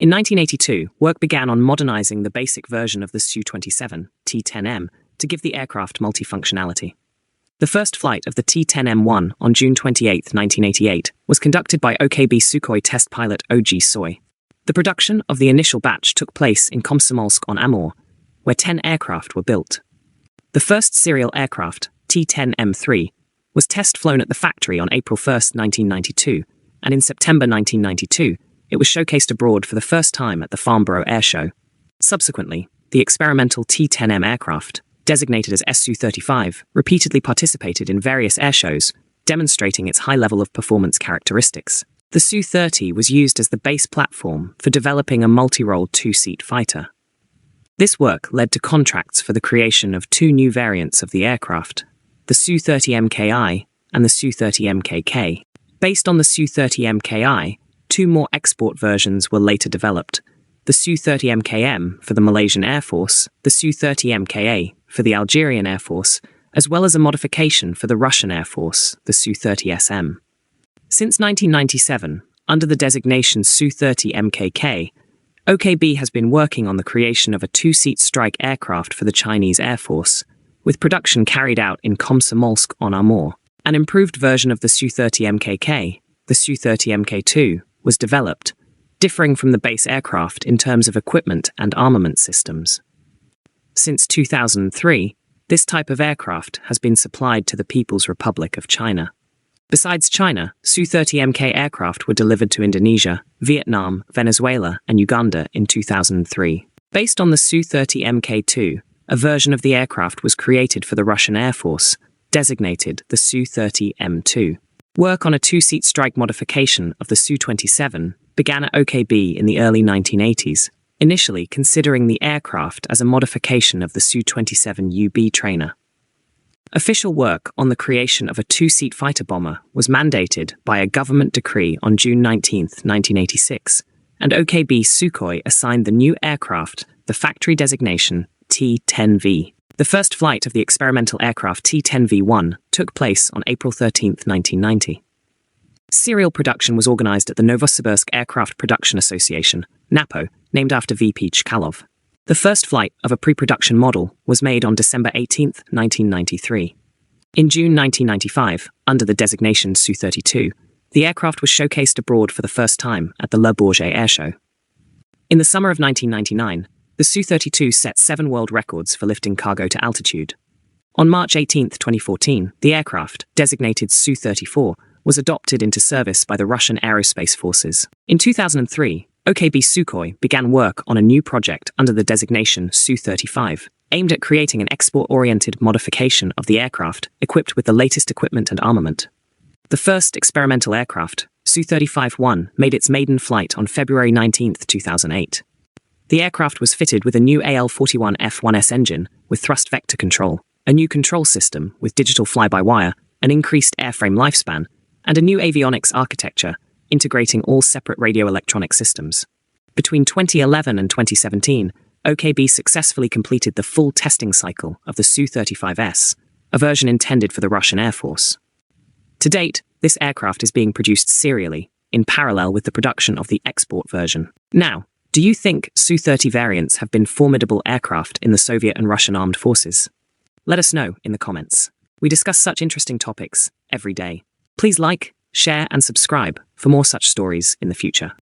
In 1982, work began on modernizing the basic version of the Su-27, T-10M, to give the aircraft multifunctionality. The first flight of the T-10M-1 on June 28, 1988, was conducted by OKB Sukhoi test pilot OG Soy. The production of the initial batch took place in Komsomolsk-on-Amur, where 10 aircraft were built. The first serial aircraft, T-10M3, was test-flown at the factory on April 1, 1992, and in September 1992, it was showcased abroad for the first time at the Farnborough Air Show. Subsequently, the experimental T-10M aircraft, designated as Su-35, repeatedly participated in various air shows, demonstrating its high level of performance characteristics. The Su-30 was used as the base platform for developing a multi-role two-seat fighter. This work led to contracts for the creation of two new variants of the aircraft, the Su-30 MKI and the Su-30 MKK. Based on the Su-30 MKI, two more export versions were later developed, the Su-30 MKM for the Malaysian Air Force, the Su-30 MKA for the Algerian Air Force, as well as a modification for the Russian Air Force, the Su-30 SM. Since 1997, under the designation Su-30 MKK, OKB has been working on the creation of a two-seat strike aircraft for the Chinese Air Force, with production carried out in Komsomolsk-on-Amur. An improved version of the Su-30 MKK, the Su-30 MK2, was developed, differing from the base aircraft in terms of equipment and armament systems. Since 2003, this type of aircraft has been supplied to the People's Republic of China. Besides China, Su-30 MK aircraft were delivered to Indonesia, Vietnam, Venezuela, and Uganda in 2003. Based on the Su-30 MK2, a version of the aircraft was created for the Russian Air Force, designated the Su-30 M2. Work on a two-seat strike modification of the Su-27 began at OKB in the early 1980s, initially considering the aircraft as a modification of the Su-27 UB trainer. Official work on the creation of a two-seat fighter bomber was mandated by a government decree on June 19, 1986, and OKB Sukhoi assigned the new aircraft the factory designation T-10V. The first flight of the experimental aircraft T-10V-1 took place on April 13, 1990. Serial production was organized at the Novosibirsk Aircraft Production Association, NAPO, named after VP Chkalov. The first flight of a pre-production model was made on December 18, 1993. In June 1995, under the designation Su-32, the aircraft was showcased abroad for the first time at the Le Bourget Air Show. In the summer of 1999, the Su-32 set 7 world records for lifting cargo to altitude. On March 18, 2014, the aircraft, designated Su-34, was adopted into service by the Russian Aerospace Forces. In 2003, OKB Sukhoi began work on a new project under the designation Su-35, aimed at creating an export-oriented modification of the aircraft equipped with the latest equipment and armament. The first experimental aircraft, Su-35-1, made its maiden flight on February 19, 2008. The aircraft was fitted with a new AL-41F1S engine with thrust vector control, a new control system with digital fly-by-wire, an increased airframe lifespan, and a new avionics architecture, integrating all separate radio-electronic systems. Between 2011 and 2017, OKB successfully completed the full testing cycle of the Su-35S, a version intended for the Russian Air Force. To date, this aircraft is being produced serially, in parallel with the production of the export version. Now, do you think Su-30 variants have been formidable aircraft in the Soviet and Russian armed forces? Let us know in the comments. We discuss such interesting topics every day. Please like, share, and subscribe for more such stories in the future.